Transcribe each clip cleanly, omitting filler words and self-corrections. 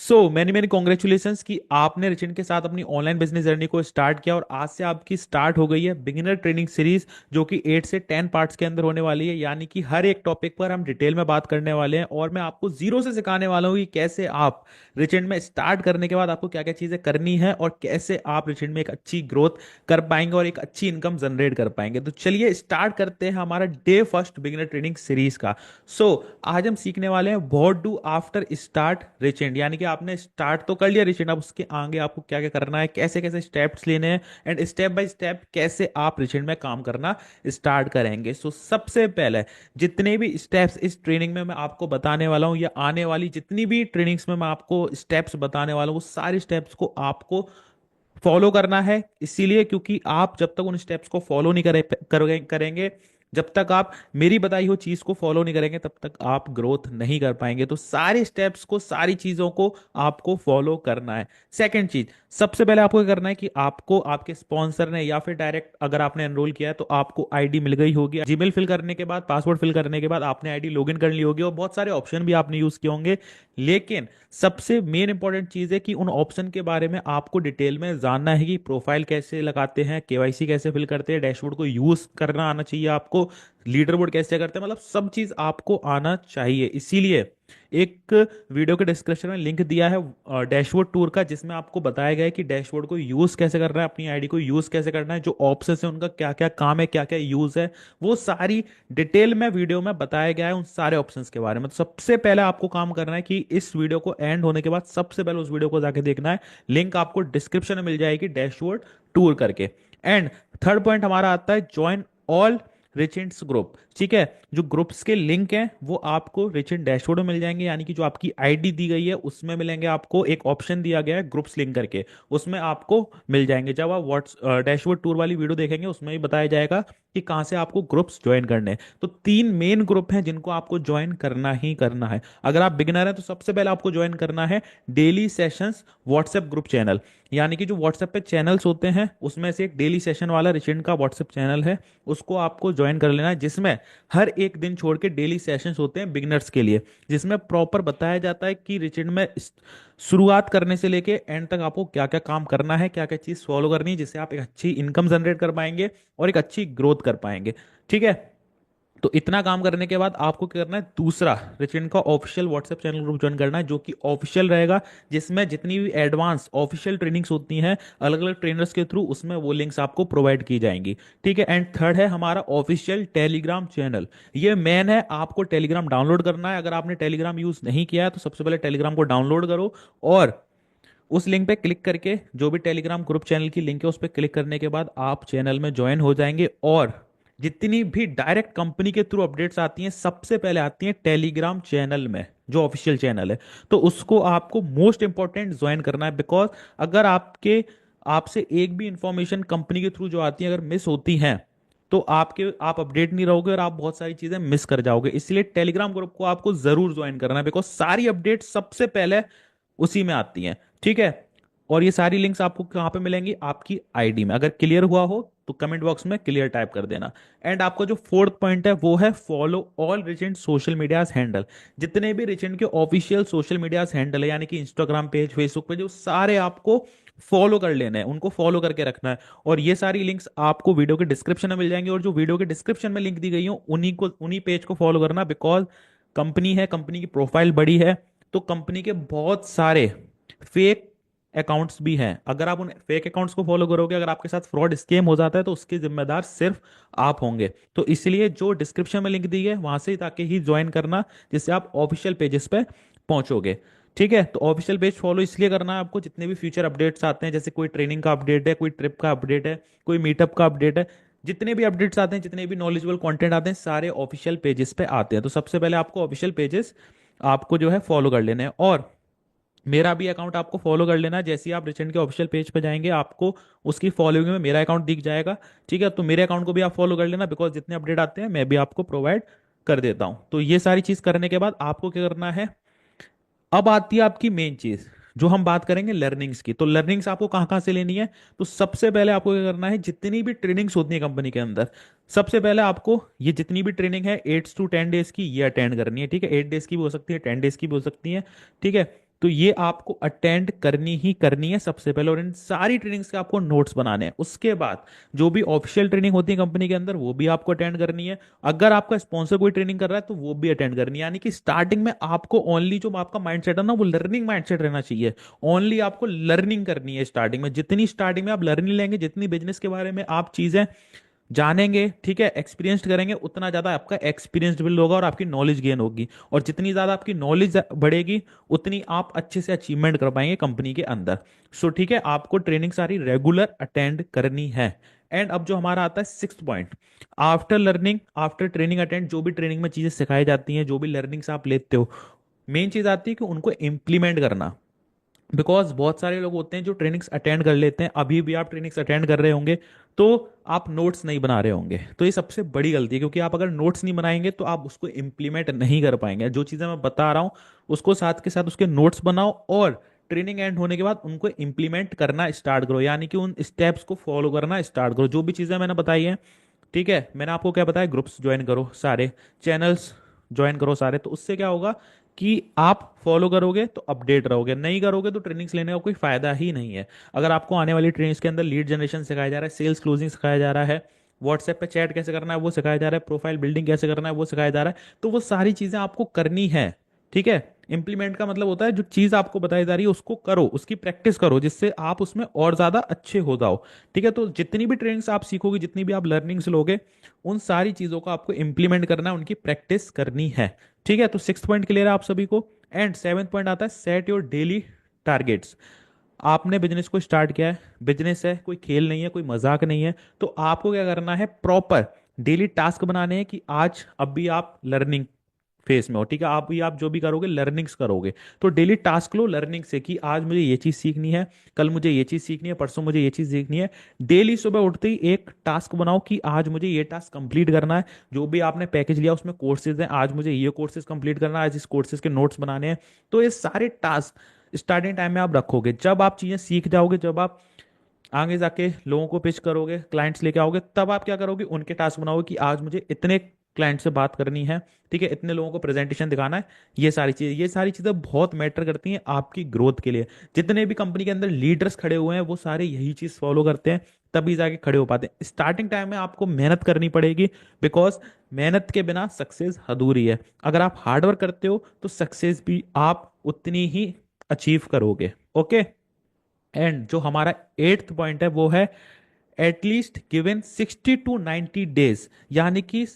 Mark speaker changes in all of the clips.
Speaker 1: Many many congratulations कि आपने रिचिन के साथ अपनी ऑनलाइन बिजनेस जर्नी को स्टार्ट किया और आज से आपकी स्टार्ट हो गई है बिगिनर ट्रेनिंग सीरीज, जो कि 8 से 10 पार्ट्स के अंदर होने वाली है। यानी कि हर एक टॉपिक पर हम डिटेल में बात करने वाले हैं और मैं आपको जीरो से सिखाने वाला हूँ कि कैसे आप रिचिन में स्टार्ट करने के बाद आपको क्या क्या चीजें करनी है और कैसे आप रिचिन में एक अच्छी ग्रोथ कर पाएंगे और एक अच्छी इनकम जनरेट कर पाएंगे। तो चलिए स्टार्ट करते हैं हमारा day first beginner training series का। आज हम सीखने वाले हैं व्हाट डू आफ्टर स्टार्ट रिचेंड, यानी कि आपने स्टार्ट तो कर लिया रिचेंड, अब उसके आगे आपको क्या क्या करना है, कैसे कैसे स्टेप्स लेने हैं एंड स्टेप बाय स्टेप कैसे आप रिचेंड में काम करना स्टार्ट करेंगे। सबसे पहले जितने भी स्टेप्स इस ट्रेनिंग में मैं आपको बताने वाला हूं या आने वाली जितनी भी ट्रेनिंग्स में मैं आपको स्टेप्स बताने वाला हूं, वो सारे स्टेप्स को आपको फॉलो करना है। इसीलिए क्योंकि आप जब तक उन स्टेप्स को फॉलो नहीं करेंगे, जब तक आप मेरी बताई हुई चीज को फॉलो नहीं करेंगे, तब तक आप ग्रोथ नहीं कर पाएंगे। तो सारे स्टेप्स को, सारी चीजों को आपको फॉलो करना है। सेकंड चीज, सबसे पहले आपको क्या करना है कि आपको आपके स्पॉन्सर ने या फिर डायरेक्ट अगर आपने एनरोल किया है तो आपको आईडी मिल गई होगी। जीमेल फिल करने के बाद, पासवर्ड फिल करने के बाद आपने आईडी लॉगिन कर ली होगी और बहुत सारे ऑप्शन भी आपने यूज किए होंगे। लेकिन सबसे मेन इंपॉर्टेंट चीज है कि उन ऑप्शन के बारे में आपको डिटेल में जानना है कि प्रोफाइल कैसे लगाते हैं, केवाईसी कैसे फिल करते हैं, डैशबोर्ड को यूज करना आना चाहिए आपको, लीडर बोर्ड कैसे करते हैं, मतलब सब चीज आपको आना चाहिए। इसीलिए एक वीडियो के डिस्क्रिप्शन में लिंक दिया है डैशबोर्ड टूर का, जिसमें आपको बताया गया है कि डैशबोर्ड को यूज कैसे करना है, अपनी आईडी को यूज कैसे करना है, जो ऑप्शन है उनका क्या क्या काम है, क्या क्या यूज है, वो सारी डिटेल में वीडियो में बताया गया है उन सारे ऑप्शंस के बारे में। तो सबसे पहले आपको काम करना है कि इस वीडियो को एंड होने के बाद सबसे पहले उस वीडियो को जाके देखना है। लिंक आपको डिस्क्रिप्शन में मिल जाएगी डैशबोर्ड टूर करके। एंड थर्ड पॉइंट हमारा आता है ज्वाइन ऑल रिचेंट्स ग्रुप। ठीक है, जो ग्रुप्स के लिंक हैं वो आपको रिचेंट डैशबोर्ड में मिल जाएंगे, यानी कि जो आपकी आईडी दी गई है उसमें मिलेंगे। आपको एक ऑप्शन दिया गया है ग्रुप्स लिंक करके, उसमें आपको मिल जाएंगे। जब आप व्हाट्स डैशबोर्ड टूर वाली वीडियो देखेंगे उसमें भी बताया जाएगा कि कहाँ से आपको ग्रुप्स ज्वाइन करने हैं। तो 3 मेन ग्रुप हैं जिनको आपको ज्वाइन करना ही करना है। अगर आप बिगिनर हैं तो सबसे पहले आपको ज्वाइन करना है daily sessions WhatsApp group channel, यानी कि जो व्हाट्सएप पे चैनल्स होते हैं उसमें से एक डेली सेशन वाला रिचेंट का व्हाट्सएप चैनल है, उसको आपको ज्वाइन कर लेना है, जिसमें हर एक दिन छोड़ के डेली सेशंस होते हैं बिगिनर्स के लिए, जिसमें प्रॉपर बताया जाता है कि रिचेंट में शुरुआत करने से लेके एंड तक आपको क्या क्या काम करना है, क्या क्या चीज फॉलो करनी है, जिससे आप एक अच्छी इनकम जनरेट कर पाएंगे और एक अच्छी ग्रोथ कर पाएंगे। ठीक है, तो इतना काम करने के बाद आपको क्या करना है, दूसरा रिचेंट का official WhatsApp channel group join करना है, जो कि ऑफिशियल रहेगा, जिसमें जितनी भी एडवांस ऑफिशियल ट्रेनिंग्स होती हैं अलग अलग ट्रेनर्स के थ्रू, उसमें वो लिंक्स आपको प्रोवाइड की जाएंगी। ठीक है, एंड थर्ड है हमारा ऑफिशियल टेलीग्राम चैनल। ये मेन है, आपको टेलीग्राम डाउनलोड करना है। अगर आपने टेलीग्राम यूज नहीं किया है तो सबसे पहले टेलीग्राम को डाउनलोड करो और उस लिंक पे क्लिक करके, जो भी टेलीग्राम ग्रुप चैनल की लिंक है उस पर क्लिक करने के बाद आप चैनल में ज्वाइन हो जाएंगे। और जितनी भी डायरेक्ट कंपनी के थ्रू अपडेट्स आती हैं सबसे पहले आती हैं टेलीग्राम चैनल में, जो ऑफिशियल चैनल है। तो उसको आपको मोस्ट इंपॉर्टेंट ज्वाइन करना है, बिकॉज अगर आपसे एक भी इंफॉर्मेशन कंपनी के थ्रू जो आती है अगर मिस होती हैं तो आप अपडेट नहीं रहोगे और आप बहुत सारी चीजें मिस कर जाओगे। इसलिए टेलीग्राम ग्रुप को आपको जरूर ज्वाइन करना है, बिकॉज सारी अपडेट सबसे पहले उसी में आती हैं। ठीक है, और ये सारी लिंक्स आपको कहां पे मिलेंगी, आपकी आईडी में। अगर क्लियर हुआ हो तो कमेंट बॉक्स में क्लियर टाइप कर देना। एंड आपका जो फोर्थ पॉइंट है वो है follow all Richent social medias handle. जितने भी रिचेंट के ऑफिशियल सोशल मीडियाज हैंडल है, यानी कि इंस्टाग्राम पेज, फेसबुक पेज, वो सारे आपको फॉलो कर लेने हैं, उनको फॉलो करके रखना है। और ये सारी लिंक्स आपको वीडियो के डिस्क्रिप्शन में मिल जाएंगी, और जो वीडियो के डिस्क्रिप्शन में लिंक दी गई हो उन्हीं पेज को फॉलो करना, बिकॉज कंपनी है, कंपनी की प्रोफाइल बड़ी है, तो कंपनी के बहुत सारे फेक अकाउंट्स भी हैं। अगर आप उन फेक अकाउंट्स को फॉलो करोगे, अगर आपके साथ फ्रॉड स्कैम हो जाता है तो उसके जिम्मेदार सिर्फ आप होंगे। तो इसलिए जो डिस्क्रिप्शन में लिंक दी है वहां से ताकि ही ज्वाइन करना, जिससे आप ऑफिशियल पेजेस पे पहुंचोगे। ठीक है, तो ऑफिशियल पेज फॉलो इसलिए करना है आपको, जितने भी फ्यूचर अपडेट्स आते हैं, जैसे कोई ट्रेनिंग का अपडेट है, कोई ट्रिप का अपडेट है, कोई मीटअप का अपडेट है, जितने भी अपडेट्स आते हैं, जितने भी नॉलेजेबल कंटेंट आते हैं, सारे ऑफिशियल पेजेस पे आते हैं। तो सबसे पहले आपको ऑफिशियल पेजेस आपको जो है फॉलो कर लेने हैं। और मेरा भी अकाउंट आपको फॉलो कर लेना है। जैसे ही आप रिसेंट के ऑफिशियल पेज पे जाएंगे आपको उसकी फॉलोइंग में मेरा अकाउंट दिख जाएगा। ठीक है, तो मेरे अकाउंट को भी आप फॉलो कर लेना, बिकॉज जितने अपडेट आते हैं मैं भी आपको प्रोवाइड कर देता हूं। तो ये सारी चीज करने के बाद आपको क्या करना है, अब आती है आपकी मेन चीज, जो हम बात करेंगे लर्निंग्स की। तो लर्निंग्स आपको कहाँ कहाँ से लेनी है, तो सबसे पहले आपको क्या करना है, जितनी भी ट्रेनिंग्स होती है कंपनी के अंदर, सबसे पहले आपको ये जितनी भी ट्रेनिंग है 8 to 10 डेज की, ये अटेंड करनी है। ठीक है, 8 डेज की भी हो सकती है, 10 डेज की भी हो सकती है। ठीक है, तो ये आपको अटेंड करनी ही करनी है सबसे पहले, और इन सारी ट्रेनिंग्स के आपको नोट्स बनाने हैं। उसके बाद जो भी ऑफिशियल ट्रेनिंग होती है कंपनी के अंदर वो भी आपको अटेंड करनी है। अगर आपका स्पॉन्सर कोई ट्रेनिंग कर रहा है तो वो भी अटेंड करनी है। यानी कि स्टार्टिंग में आपको ओनली जो आपका माइंडसेट है ना वो लर्निंग माइंडसेट रहना चाहिए। ओनली आपको लर्निंग करनी है स्टार्टिंग में। जितनी स्टार्टिंग में आप लर्निंग लेंगे, जितनी बिजनेस के बारे में आप चीजें जानेंगे, ठीक है, एक्सपीरियंस करेंगे, उतना ज्यादा आपका एक्सपीरियंस बिल्ड होगा और आपकी नॉलेज गेन होगी। और जितनी ज्यादा आपकी नॉलेज बढ़ेगी उतनी आप अच्छे से अचीवमेंट कर पाएंगे कंपनी के अंदर। सो ठीक है, आपको ट्रेनिंग सारी रेगुलर अटेंड करनी है। एंड अब जो हमारा आता है sixth point, after learning, after training attend, जो भी ट्रेनिंग में चीजें सिखाई जाती हैं, जो भी लर्निंग्स आप लेते हो, मेन चीज आती है कि उनको इम्प्लीमेंट करना। बिकॉज बहुत सारे लोग होते हैं जो ट्रेनिंग्स अटेंड कर लेते हैं, अभी भी आप ट्रेनिंग्स अटेंड कर रहे होंगे तो आप नोट्स नहीं बना रहे होंगे। तो ये सबसे बड़ी गलती है, क्योंकि आप अगर नोट्स नहीं बनाएंगे तो आप उसको इम्प्लीमेंट नहीं कर पाएंगे। जो चीज़ें मैं बता रहा हूँ उसको साथ के साथ उसके नोट्स बनाओ, और ट्रेनिंग एंड होने के बाद उनको इम्प्लीमेंट करना स्टार्ट करो, यानी कि उन स्टेप्स को फॉलो करना स्टार्ट करो जो भी चीज़ें मैंने बताई हैं। ठीक है, मैंने आपको क्या बताया, ग्रुप्स ज्वाइन करो सारे, चैनल्स ज्वाइन करो सारे, तो उससे क्या होगा कि आप फॉलो करोगे तो अपडेट रहोगे, नहीं करोगे तो ट्रेनिंग्स लेने का कोई फायदा ही नहीं है। अगर आपको आने वाली ट्रेनिंग्स के अंदर लीड जनरेशन सिखाया जा रहा है, सेल्स क्लोजिंग सिखाया जा रहा है, व्हाट्सएप पे चैट कैसे करना है वो सिखाया जा रहा है, प्रोफाइल बिल्डिंग कैसे करना है वो सिखाया जा रहा है, तो वो सारी चीजें आपको करनी है। ठीक है, इंप्लीमेंट का मतलब होता है जो चीज आपको बताई जा रही है उसको करो, उसकी प्रैक्टिस करो, जिससे आप उसमें और ज्यादा अच्छे हो जाओ। ठीक है, तो जितनी भी ट्रेनिंग्स आप सीखोगे, जितनी भी आप लर्निंग्स लोगे, उन सारी चीजों को आपको इंप्लीमेंट करना है, उनकी प्रैक्टिस करनी है। ठीक है, तो सिक्स पॉइंट क्लियर है आप सभी को। एंड सेवेंथ पॉइंट आता है सेट योर डेली टारगेट्स। आपने बिजनेस को स्टार्ट किया है, बिजनेस है, कोई खेल नहीं है, कोई मजाक नहीं है, तो आपको क्या करना है, प्रॉपर डेली टास्क बनाने हैं कि आज अभी आप लर्निंग फेस में हो। ठीक है, आप भी, आप जो भी करोगे लर्निंग्स करोगे, तो डेली टास्क लो लर्निंग से कि आज मुझे ये चीज सीखनी है, कल मुझे ये चीज सीखनी है, परसों मुझे ये चीज सीखनी है। डेली सुबह उठते ही एक टास्क बनाओ कि आज मुझे ये टास्क कंप्लीट करना है। जो भी आपने पैकेज लिया उसमें कोर्सेज हैं, आज मुझे ये कोर्सेज कंप्लीट करना है, आज इस कोर्सेज के नोट्स बनाने हैं। तो ये सारे टास्क स्टार्टिंग टाइम में आप रखोगे। जब आप चीजें सीख जाओगे, जब आप आगे जाके लोगों को पिच करोगे, क्लाइंट्स लेके आओगे, तब आप क्या करोगे, उनके टास्क बनाओगे कि आज मुझे इतने क्लाइंट से बात करनी है, ठीक है, इतने लोगों को प्रेजेंटेशन दिखाना है। ये सारी चीजें बहुत मैटर करती हैं आपकी ग्रोथ के लिए। जितने भी कंपनी के अंदर लीडर्स खड़े हुए हैं वो सारे यही चीज फॉलो करते हैं, तभी जाके खड़े हो पाते हैं। स्टार्टिंग टाइम में आपको मेहनत करनी पड़ेगी, बिकॉज मेहनत के बिना सक्सेस अधूरी है। अगर आप हार्डवर्क करते हो तो सक्सेस भी आप उतनी ही अचीव करोगे। ओके, एंड जो हमारा एट्थ पॉइंट है वो है एटलीस्ट गिवन 60 to 90 डेज, यानी कि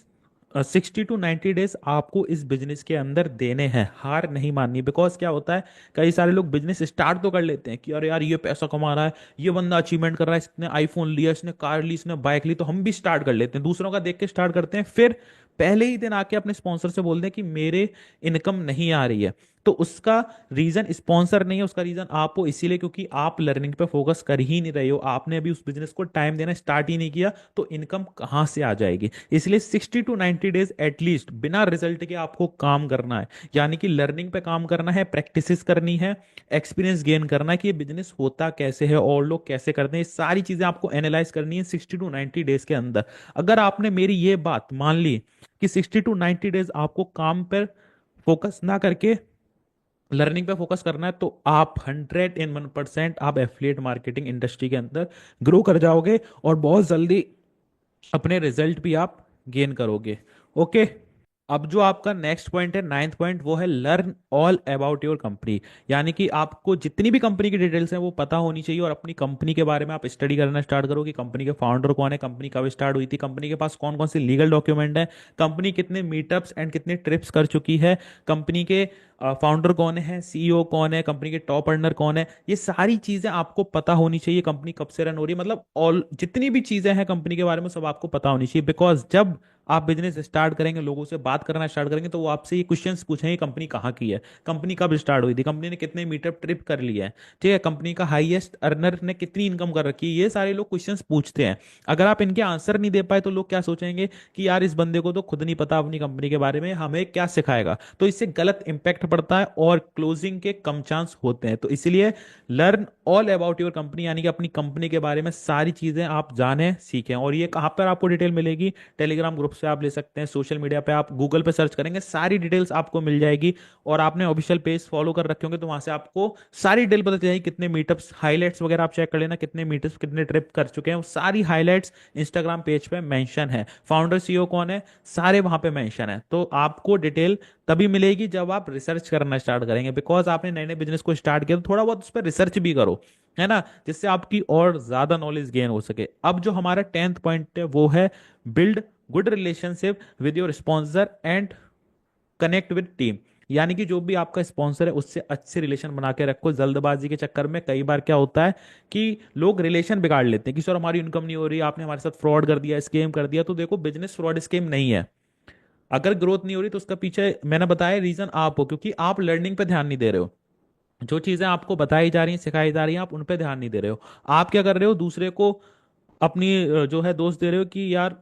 Speaker 1: 60 to 90 डेज आपको इस बिजनेस के अंदर देने हैं। हार नहीं माननी, बिकॉज क्या होता है, कई सारे लोग बिजनेस स्टार्ट तो कर लेते हैं कि अरे यार ये पैसा कमा रहा है, ये बंदा अचीवमेंट कर रहा है, इसने आईफोन लिया, इसने कार ली, इसने बाइक ली, तो हम भी स्टार्ट कर लेते हैं, दूसरों का देख के स्टार्ट करते हैं, फिर पहले ही दिन आके अपने स्पॉन्सर से बोलते हैं कि मेरे इनकम नहीं आ रही है। तो उसका रीजन स्पॉन्सर नहीं है, उसका रीजन आप हो, इसीलिए क्योंकि आप लर्निंग पे फोकस कर ही नहीं रहे हो, आपने अभी उस बिजनेस को टाइम देना स्टार्ट ही नहीं किया, तो इनकम कहां से आ जाएगी। इसलिए 60 to 90 डेज एटलीस्ट बिना रिजल्ट के आपको काम करना है, यानी कि लर्निंग पे काम करना है, प्रैक्टिस करनी है, एक्सपीरियंस गेन करना है कि ये बिजनेस होता कैसे है और लोग कैसे करते हैं। ये सारी चीजें आपको एनालाइज करनी है 60 to 90 डेज के अंदर। अगर आपने मेरी ये बात मान ली कि 60 to 90 डेज आपको काम पर फोकस ना करके लर्निंग पे फोकस करना है, तो आप 101% आप एफिलिएट मार्केटिंग इंडस्ट्री के अंदर ग्रो कर जाओगे और बहुत जल्दी अपने रिजल्ट भी आप गेन करोगे। ओके, अब जो आपका नेक्स्ट पॉइंट है, नाइन्थ पॉइंट, वो है learn all about your company. यानी कि आपको जितनी भी कंपनी की डिटेल्स हैं वो पता होनी चाहिए, और अपनी कंपनी के बारे में आप स्टडी करना स्टार्ट करो कि कंपनी के फाउंडर कौन है, कंपनी कब स्टार्ट हुई थी, कंपनी के पास कौन कौन से लीगल डॉक्यूमेंट है, कंपनी कितने मीटअप्स एंड कितने ट्रिप्स कर चुकी है, कंपनी के फाउंडर कौन है, सीईओ कौन है, कंपनी के टॉप अर्नर कौन है। ये सारी चीजें आपको पता होनी चाहिए, कंपनी कब से रन हो रही है, मतलब ऑल जितनी भी चीजें हैं कंपनी के बारे में सब आपको पता होनी चाहिए। बिकॉज जब आप बिजनेस स्टार्ट करेंगे, लोगों से बात करना स्टार्ट करेंगे, तो वो आपसे ये क्वेश्चंस पूछेंगे, कंपनी कहाँ की है, कंपनी कब स्टार्ट हुई थी, कंपनी ने कितने मीटअप ट्रिप कर लिया है, ठीक है, कंपनी का हाईएस्ट अर्नर ने कितनी इनकम कर रखी है। ये सारे लोग क्वेश्चंस पूछते हैं। अगर आप इनके आंसर नहीं दे पाए तो लोग क्या सोचेंगे कि यार इस बंदे को तो खुद नहीं पता अपनी कंपनी के बारे में, हमें क्या सिखाएगा। तो इससे गलत इंपैक्ट पड़ता है और क्लोजिंग के कम चांस होते हैं। तो इसलिए learn all about your company, यानी कि अपनी कंपनी के बारे में सारी चीजें आप जाने सीखें। और ये कहाँ पर आपको डिटेल मिलेगी, टेलीग्राम ग्रुप से आप ले सकते हैं, सोशल मीडिया पे आप गूगल पे सर्च करेंगे सारी डिटेल्स आपको मिल जाएगी। और आपने ऑफिशियल पेज फॉलो कर रखे होंगे तो वहां से आपको सारी डिटेल पता चल जाएगी, कितने मीटअप्स हाईलाइट्स वगैरह आप चेक कर लेना, कितने मीटअप्स कितने ट्रिप कर चुके हैं, वो सारी हाईलाइट्स इंस्टाग्राम पेज पे मेंशन है। फाउंडर सीईओ कौन है, सारे वहां पे मेंशन है। तो आपको डिटेल तभी मिलेगी जब आप रिसर्च करना स्टार्ट करेंगे, बिकॉज आपने नए नए बिजनेस को स्टार्ट किया तो थोड़ा बहुत उस पर रिसर्च भी करो, है ना, जिससे आपकी और ज्यादा नॉलेज गेन हो सके। अब जो हमारा 10th पॉइंट है वो है build good relationship with your sponsor and connect with team. यानी कि जो भी आपका स्पॉन्सर है उससे अच्छे रिलेशन बना के रखो। जल्दबाजी के चक्कर में कई बार क्या होता है कि लोग रिलेशन बिगाड़ लेते हैं कि सर हमारी इनकम नहीं हो रही, आपने हमारे साथ फ्रॉड कर दिया, स्कैम कर दिया। तो देखो, बिजनेस फ्रॉड स्कैम नहीं है। अगर ग्रोथ नहीं हो रही तो उसका पीछे मैंने बताया रीजन आप हो, क्योंकि आप लर्निंग पे ध्यान नहीं दे रहे हो। जो चीजें आपको बताई जा रही हैं, सिखाई जा रही हैं, आप उन पे ध्यान नहीं दे रहे हो। आप क्या कर रहे हो, दूसरे को अपनी जो है दोस्त दे रहे हो कि यार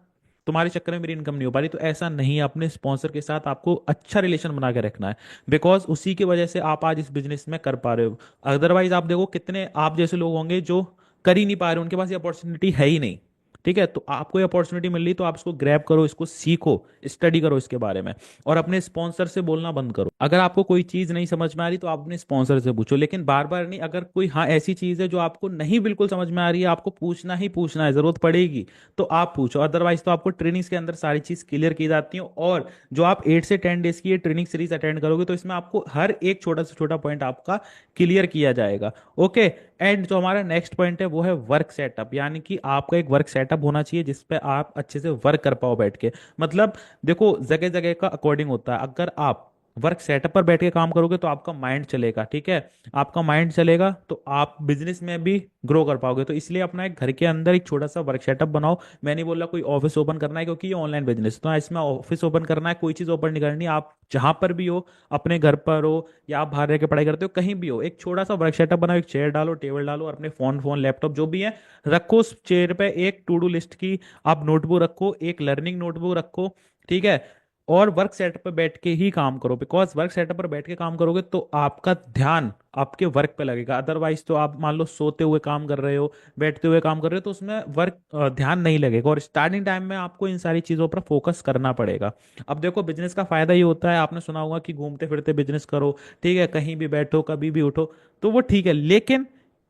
Speaker 1: तुम्हारे चक्कर में मेरी इनकम नहीं हो पा रही। तो ऐसा नहीं है, अपने स्पॉन्सर के साथ आपको अच्छा रिलेशन बना के रखना है, बिकॉज उसी की वजह से आप आज इस बिजनेस में कर पा रहे हो। अदरवाइज आप देखो कितने आप जैसे लोग होंगे जो कर ही नहीं पा रहे, उनके पास ये अपॉर्चुनिटी है ही नहीं। ठीक है, तो आपको ये अपॉर्चुनिटी मिल रही तो आप इसको ग्रैब करो, इसको सीखो, स्टडी करो इसके बारे में, और अपने स्पॉन्सर से बोलना बंद करो। अगर आपको कोई चीज नहीं समझ में आ रही तो आप अपने स्पॉन्सर से पूछो, लेकिन बार बार नहीं। अगर कोई हाँ ऐसी चीज है जो आपको नहीं बिल्कुल समझ में आ रही है, आपको पूछना ही पूछना है, जरूरत पड़ेगी तो आप पूछो। अदरवाइज तो आपको ट्रेनिंग्स के अंदर सारी चीज क्लियर की जाती है। और जो आप 8 से 10 डेज की ये ट्रेनिंग सीरीज अटेंड करोगे तो इसमें आपको हर एक छोटा से छोटा पॉइंट आपका क्लियर किया जाएगा। ओके। एंड जो हमारा नेक्स्ट पॉइंट है वो है वर्क सेटअप, यानी कि आपका एक वर्क सेटअप होना चाहिए जिसपे आप अच्छे से वर्क कर पाओ बैठ के। मतलब देखो, जगह जगह का अकॉर्डिंग होता है। अगर आप वर्क सेटअप पर बैठ के काम करोगे तो आपका माइंड चलेगा, ठीक है, आपका माइंड चलेगा तो आप बिजनेस में भी ग्रो कर पाओगे। तो इसलिए अपना एक घर के अंदर एक छोटा सा वर्क सेटअप बनाओ। मैं नहीं बोल रहा कोई ऑफिस ओपन करना है, क्योंकि ये ऑनलाइन बिजनेस तो इसमें ऑफिस ओपन करना है, कोई चीज ओपन नहीं करनी। आप जहां पर भी हो, अपने घर पर हो या आप बाहर रह के पढ़ाई करते हो, कहीं भी हो, एक छोटा सा वर्क सेटअप बनाओ। एक चेयर डालो, टेबल डालो, और अपने फोन फोन लैपटॉप जो भी है रखो उस चेयर पे। एक टू डू लिस्ट की आप नोटबुक रखो, एक लर्निंग नोटबुक रखो, ठीक है। और वर्क सेटअप पर बैठ के ही काम करो, बिकॉज वर्क सेटअप पर बैठ के काम करोगे तो आपका ध्यान आपके वर्क पे लगेगा। अदरवाइज तो आप मान लो सोते हुए काम कर रहे हो, बैठते हुए काम कर रहे हो, तो उसमें वर्क ध्यान नहीं लगेगा। और स्टार्टिंग टाइम में आपको इन सारी चीजों पर फोकस करना पड़ेगा। अब देखो, बिजनेस का फायदा ये होता है, आपने सुना होगा कि घूमते फिरते बिजनेस करो, ठीक है, कहीं भी बैठो कभी भी उठो, तो वो ठीक है। लेकिन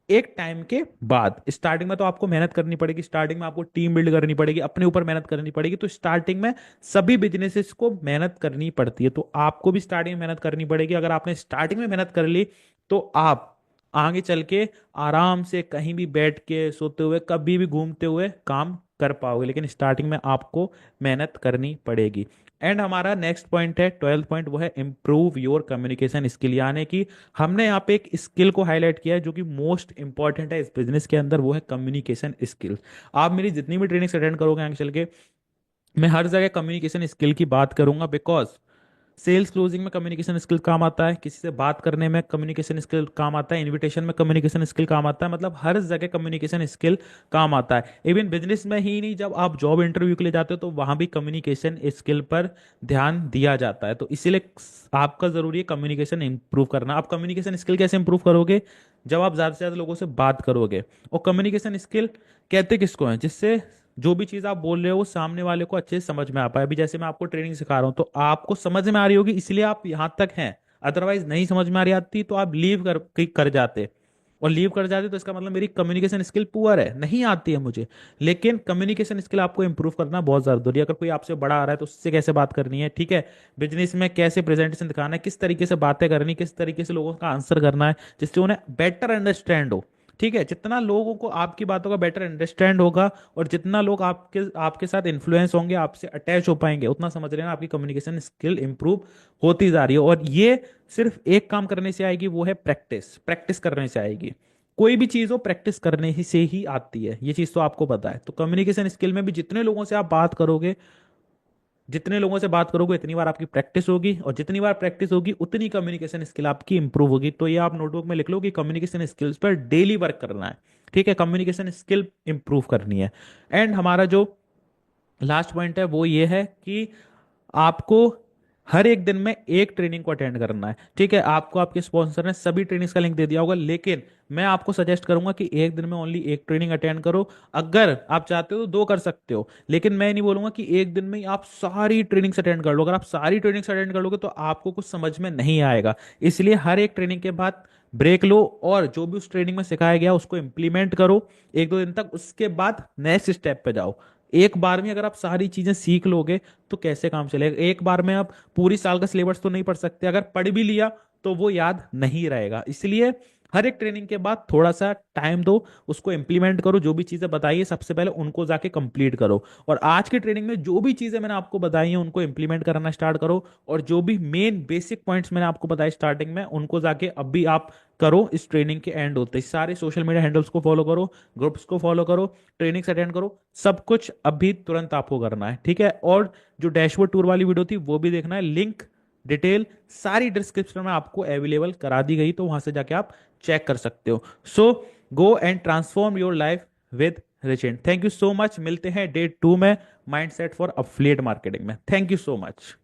Speaker 1: एक टाइम के बाद, स्टार्टिंग में तो आपको मेहनत करनी पड़ेगी, स्टार्टिंग में आपको टीम बिल्ड करनी पड़ेगी, अपने ऊपर मेहनत करनी पड़ेगी। तो स्टार्टिंग में सभी बिजनेसेस को मेहनत करनी पड़ती है, तो आपको भी स्टार्टिंग में मेहनत करनी पड़ेगी। अगर आपने स्टार्टिंग में मेहनत कर ली तो आप आगे चल के आराम से कहीं भी बैठ के, सोते हुए, कभी भी घूमते हुए काम कर पाओगे। लेकिन स्टार्टिंग में आपको मेहनत करनी पड़ेगी। एंड हमारा नेक्स्ट पॉइंट है, 12th पॉइंट, वो है इंप्रूव योर कम्युनिकेशन स्किल। यानी कि हमने यहाँ पे एक स्किल को हाईलाइट किया है जो कि मोस्ट इंपॉर्टेंट है इस बिजनेस के अंदर, वो है कम्युनिकेशन स्किल। आप मेरी जितनी भी ट्रेनिंग्स अटेंड करोगे आगे चल के, मैं हर जगह कम्युनिकेशन स्किल की बात करूंगा। बिकॉज सेल्स क्लोजिंग में कम्युनिकेशन स्किल काम आता है, किसी से बात करने में कम्युनिकेशन स्किल काम आता है, इनविटेशन में कम्युनिकेशन स्किल काम आता है, मतलब हर जगह कम्युनिकेशन स्किल काम आता है। इवन बिजनेस में ही नहीं, जब आप जॉब इंटरव्यू के लिए जाते हो तो वहां भी कम्युनिकेशन स्किल पर ध्यान दिया जाता है। तो इसीलिए आपका जरूरी है कम्युनिकेशन इंप्रूव करना। आप कम्युनिकेशन स्किल कैसे इंप्रूव करोगे, जब आप ज्यादा से ज्यादा लोगों से बात करोगे। और कम्युनिकेशन स्किल कहते किसको है, जिससे जो भी चीज आप बोल रहे हो वो सामने वाले को अच्छे से समझ में आ पाए। अभी जैसे मैं आपको ट्रेनिंग सिखा रहा हूँ तो आपको समझ में आ रही होगी, इसलिए आप यहां तक हैं। अदरवाइज नहीं समझ में आ रही आती तो आप लीव कर जाते। और लीव कर जाते तो इसका मतलब मेरी कम्युनिकेशन स्किल पुअर है, नहीं आती है मुझे। लेकिन कम्युनिकेशन स्किल आपको इंप्रूव करना बहुत जरूरी है। अगर कोई आपसे बड़ा आ रहा है तो उससे कैसे बात करनी है, ठीक है, बिजनेस में कैसे प्रेजेंटेशन दिखाना है, किस तरीके से बातें करनी, किस तरीके से लोगों का आंसर करना है जिससे उन्हें बेटर अंडरस्टैंड हो। ठीक है, जितना लोगों को आपकी बातों का बेटर अंडरस्टैंड होगा और जितना लोग आपके आपके साथ इन्फ्लुएंस होंगे, आपसे अटैच हो पाएंगे, उतना समझ रहे हैं आपकी कम्युनिकेशन स्किल इंप्रूव होती जा रही है। और ये सिर्फ एक काम करने से आएगी, वो है प्रैक्टिस। प्रैक्टिस करने से आएगी। कोई भी चीज हो प्रैक्टिस करने ही से ही आती है, ये चीज तो आपको पता है। तो कम्युनिकेशन स्किल में भी जितने लोगों से आप बात करोगे, जितने लोगों से बात करोगे इतनी बार आपकी प्रैक्टिस होगी, और जितनी बार प्रैक्टिस होगी उतनी कम्युनिकेशन स्किल आपकी इंप्रूव होगी। तो ये आप नोटबुक में लिख लो कि कम्युनिकेशन स्किल्स पर डेली वर्क करना है, ठीक है, कम्युनिकेशन स्किल इंप्रूव करनी है। एंड हमारा जो लास्ट पॉइंट है वो ये है कि आपको हर एक दिन में एक ट्रेनिंग को अटेंड करना है, ठीक है। आपको आपके स्पॉन्सर ने सभी ट्रेनिंग्स का लिंक दे दिया होगा, लेकिन मैं आपको सजेस्ट करूंगा कि एक दिन में ओनली एक ट्रेनिंग अटेंड करो। अगर आप चाहते हो तो दो कर सकते हो, लेकिन मैं नहीं बोलूंगा कि एक दिन में ही आप सारी ट्रेनिंग्स अटेंड कर लो। अगर आप सारी ट्रेनिंग्स अटेंड कर लोगे तो आपको कुछ समझ में नहीं आएगा। इसलिए हर एक ट्रेनिंग के बाद ब्रेक लो और जो भी उस ट्रेनिंग में सिखाया गया उसको इम्प्लीमेंट करो एक दो दिन तक। उसके बाद नेक्स्ट स्टेप पे जाओ। एक बार में अगर आप सारी चीजें सीख लोगे तो कैसे काम चलेगा। एक बार में आप पूरी साल का सिलेबस तो नहीं पढ़ सकते, अगर पढ़ भी लिया तो वो याद नहीं रहेगा। इसलिए हर एक ट्रेनिंग के बाद थोड़ा सा टाइम दो, उसको इंप्लीमेंट करो। जो भी चीजें बताइए सबसे पहले उनको जाके कंप्लीट करो, और आज की ट्रेनिंग में जो भी चीजें मैंने आपको बताई हैं उनको इंप्लीमेंट करना स्टार्ट करो। और जो भी मेन बेसिक पॉइंट्स मैंने आपको बताए स्टार्टिंग में उनको जाके अब भी आप करो। इस ट्रेनिंग के एंड होते ही सारे सोशल मीडिया हैंडल्स को फॉलो करो, ग्रुप्स को फॉलो करो, ट्रेनिंग्स अटेंड करो। सब कुछ अभी तुरंत आपको करना है, ठीक है। और जो डैशबोर्ड टूर वाली वीडियो थी वो भी देखना है। लिंक डिटेल सारी डिस्क्रिप्शन में आपको अवेलेबल करा दी गई, तो वहां से जाके आप चेक कर सकते हो। So go and transform your life with Richent. Thank you so much. मिलते हैं डे 2 में माइंडसेट फॉर अफिलिएट मार्केटिंग में। Thank you so much.